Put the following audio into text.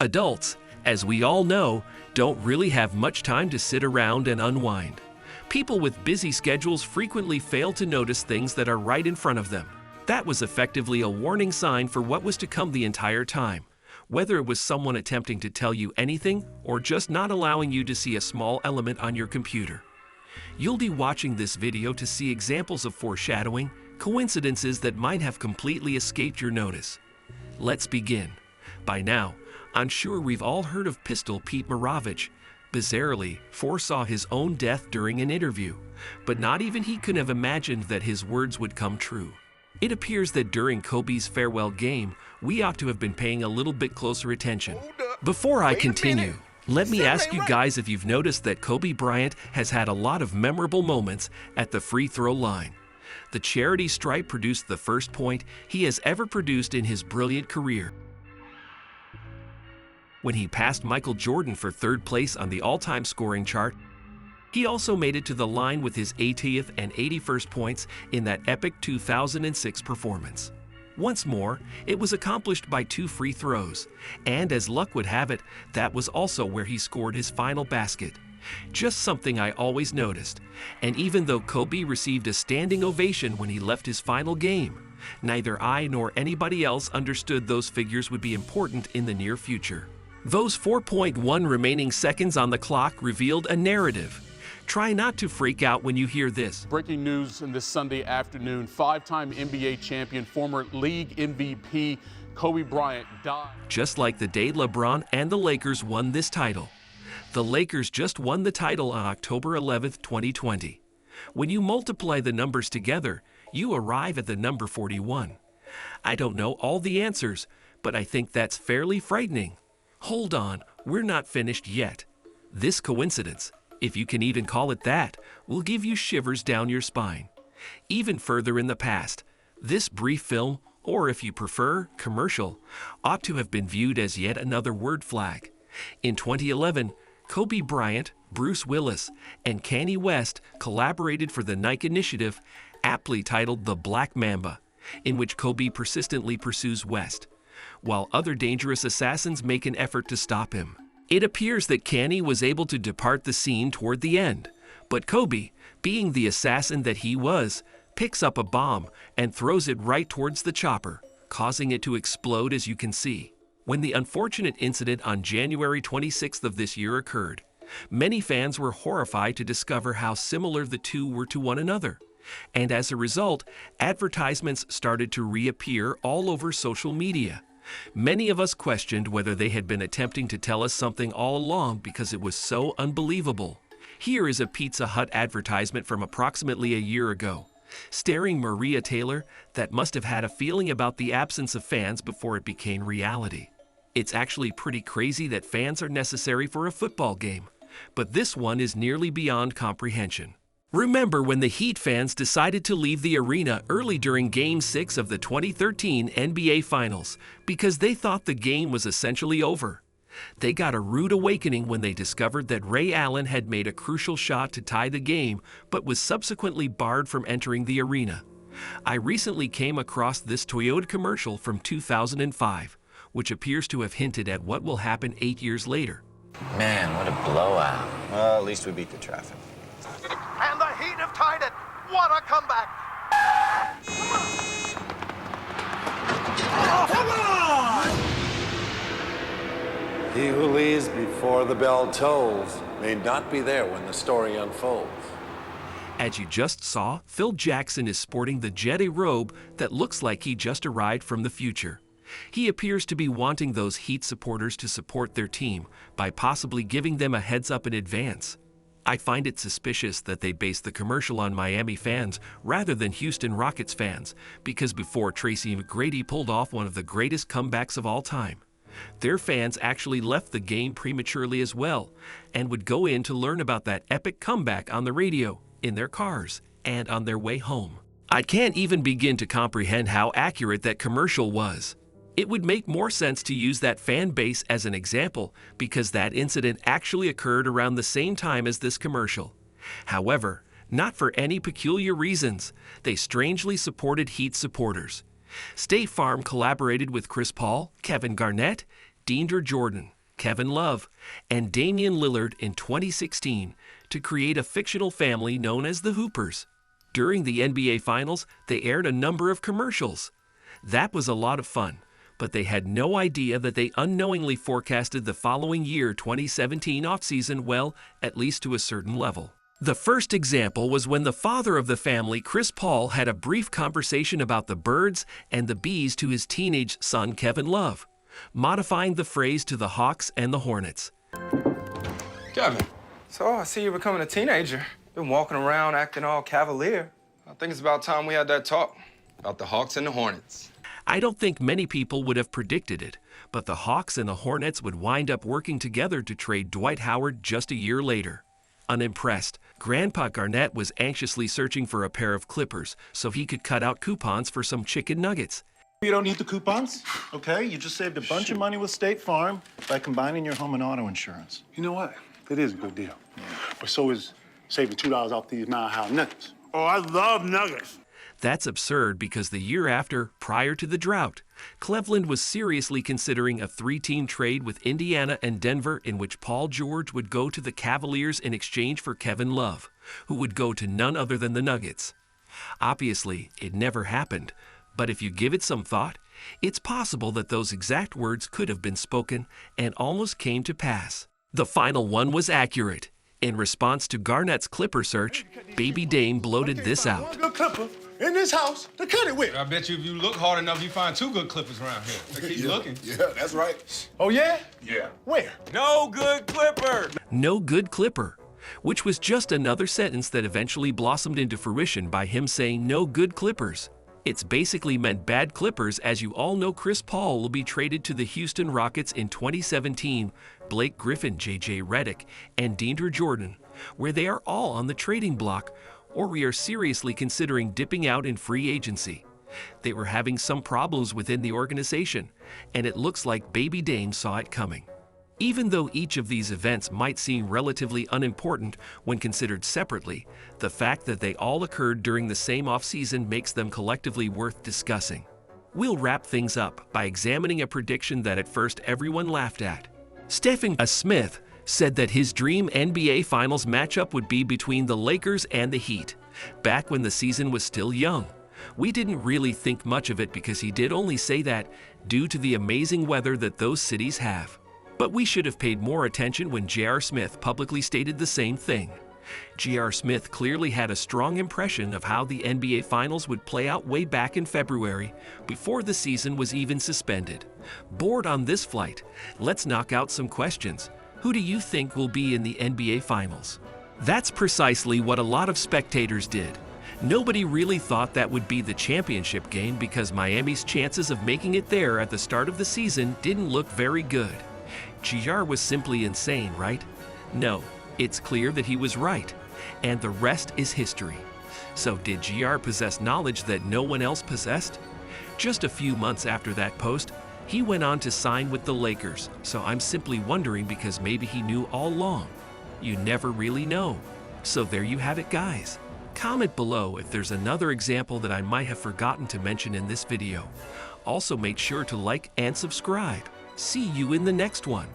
Adults, as we all know, don't really have much time to sit around and unwind. People with busy schedules frequently fail to notice things that are right in front of them. That was effectively a warning sign for what was to come the entire time, whether it was someone attempting to tell you anything or just not allowing you to see a small element on your computer. You'll be watching this video to see examples of foreshadowing, coincidences that might have completely escaped your notice. Let's begin. By now, I'm sure we've all heard of Pistol Pete Marovich. Bizarrely, foresaw his own death during an interview, but not even he could have imagined that his words would come true. It appears that during Kobe's farewell game, we ought to have been paying a little bit closer attention. Before I continue, let me ask you guys if you've noticed that Kobe Bryant has had a lot of memorable moments at the free throw line. The charity stripe produced the first point he has ever produced in his brilliant career, when he passed Michael Jordan for third place on the all-time scoring chart. He also made it to the line with his 80th and 81st points in that epic 2006 performance. Once more, it was accomplished by 2 free throws, and as luck would have it, that was also where he scored his final basket. Just something I always noticed, and even though Kobe received a standing ovation when he left his final game, neither I nor anybody else understood those figures would be important in the near future. Those 4.1 remaining seconds on the clock revealed a narrative. Try not to freak out when you hear this. Breaking news in this Sunday afternoon, 5-time NBA champion, former league MVP, Kobe Bryant died. Just like the day LeBron and the Lakers won this title. The Lakers just won the title on October 11th, 2020. When you multiply the numbers together, you arrive at the number 41. I don't know all the answers, but I think that's fairly frightening. Hold on, we're not finished yet. This coincidence, if you can even call it that, will give you shivers down your spine. Even further in the past, this brief film, or if you prefer, commercial, ought to have been viewed as yet another word flag. In 2011, Kobe Bryant, Bruce Willis, and Kanye West collaborated for the Nike initiative, aptly titled The Black Mamba, in which Kobe persistently pursues West, while other dangerous assassins make an effort to stop him. It appears that Kanye was able to depart the scene toward the end, but Kobe, being the assassin that he was, picks up a bomb and throws it right towards the chopper, causing it to explode, as you can see. When the unfortunate incident on January 26th of this year occurred, many fans were horrified to discover how similar the two were to one another. And as a result, advertisements started to reappear all over social media. Many of us questioned whether they had been attempting to tell us something all along because it was so unbelievable. Here is a Pizza Hut advertisement from approximately a year ago, starring Maria Taylor, that must have had a feeling about the absence of fans before it became reality. It's actually pretty crazy that fans are necessary for a football game, but this one is nearly beyond comprehension. Remember when the Heat fans decided to leave the arena early during Game 6 of the 2013 NBA Finals because they thought the game was essentially over? They got a rude awakening when they discovered that Ray Allen had made a crucial shot to tie the game but was subsequently barred from entering the arena. I recently came across this Toyota commercial from 2005, which appears to have hinted at what will happen 8 years later. Man, what a blowout. Well, at least we beat the traffic. And the Heat have tied it. What a comeback! Come on! He who leaves before the bell tolls may not be there when the story unfolds. As you just saw, Phil Jackson is sporting the Jedi robe that looks like he just arrived from the future. He appears to be wanting those Heat supporters to support their team by possibly giving them a heads up in advance. I find it suspicious that they based the commercial on Miami fans rather than Houston Rockets fans, because before Tracy McGrady pulled off one of the greatest comebacks of all time, their fans actually left the game prematurely as well and would go in to learn about that epic comeback on the radio, in their cars, and on their way home. I can't even begin to comprehend how accurate that commercial was. It would make more sense to use that fan base as an example because that incident actually occurred around the same time as this commercial. However, not for any peculiar reasons, they strangely supported Heat supporters. State Farm collaborated with Chris Paul, Kevin Garnett, DeAndre Jordan, Kevin Love, and Damian Lillard in 2016 to create a fictional family known as the Hoopers. During the NBA Finals, they aired a number of commercials. That was a lot of fun, but they had no idea that they unknowingly forecasted the following year 2017 offseason well, at least to a certain level. The first example was when the father of the family, Chris Paul, had a brief conversation about the birds and the bees to his teenage son, Kevin Love, modifying the phrase to the Hawks and the Hornets. Kevin, so I see you're becoming a teenager. Been walking around acting all cavalier. I think it's about time we had that talk about the Hawks and the Hornets. I don't think many people would have predicted it, but the Hawks and the Hornets would wind up working together to trade Dwight Howard just a year later. Unimpressed, Grandpa Garnett was anxiously searching for a pair of clippers so he could cut out coupons for some chicken nuggets. You don't need the coupons, okay? You just saved a bunch of money with State Farm by combining your home and auto insurance. You know what? It is a good deal. Yeah. But so is saving $2 off these Mile High nuggets. Oh, I love nuggets. That's absurd because the year after, prior to the drought, Cleveland was seriously considering a 3-team trade with Indiana and Denver in which Paul George would go to the Cavaliers in exchange for Kevin Love, who would go to none other than the Nuggets. Obviously, it never happened, but if you give it some thought, it's possible that those exact words could have been spoken and almost came to pass. The final one was accurate. In response to Garnett's Clipper search, Baby Dame bloated this out. One good clipper in this house to cut it with. I bet you if you look hard enough, you find 2 good clippers around here. So keep looking. Yeah, that's right. Oh, yeah? Yeah. Where? No good clipper. No good clipper, which was just another sentence that eventually blossomed into fruition by him saying no good clippers. It's basically meant bad clippers, as you all know Chris Paul will be traded to the Houston Rockets in 2017, Blake Griffin, J.J. Redick, and DeAndre Jordan, where they are all on the trading block, or we are seriously considering dipping out in free agency. They were having some problems within the organization, and it looks like Baby Dame saw it coming. Even though each of these events might seem relatively unimportant when considered separately, the fact that they all occurred during the same offseason makes them collectively worth discussing. We'll wrap things up by examining a prediction that at first everyone laughed at. Stephen A. Smith said that his dream NBA Finals matchup would be between the Lakers and the Heat, back when the season was still young. We didn't really think much of it because he did only say that due to the amazing weather that those cities have. But we should have paid more attention when J.R. Smith publicly stated the same thing. J.R. Smith clearly had a strong impression of how the NBA Finals would play out way back in February, before the season was even suspended. Bored on this flight, let's knock out some questions. Who do you think will be in the NBA Finals? That's precisely what a lot of spectators did. Nobody really thought that would be the championship game because Miami's chances of making it there at the start of the season didn't look very good. GR was simply insane, right? No, it's clear that he was right, and the rest is history. So did GR possess knowledge that no one else possessed? Just a few months after that post, he went on to sign with the Lakers, so I'm simply wondering because maybe he knew all along. You never really know. So there you have it, guys. Comment below if there's another example that I might have forgotten to mention in this video. Also make sure to like and subscribe. See you in the next one.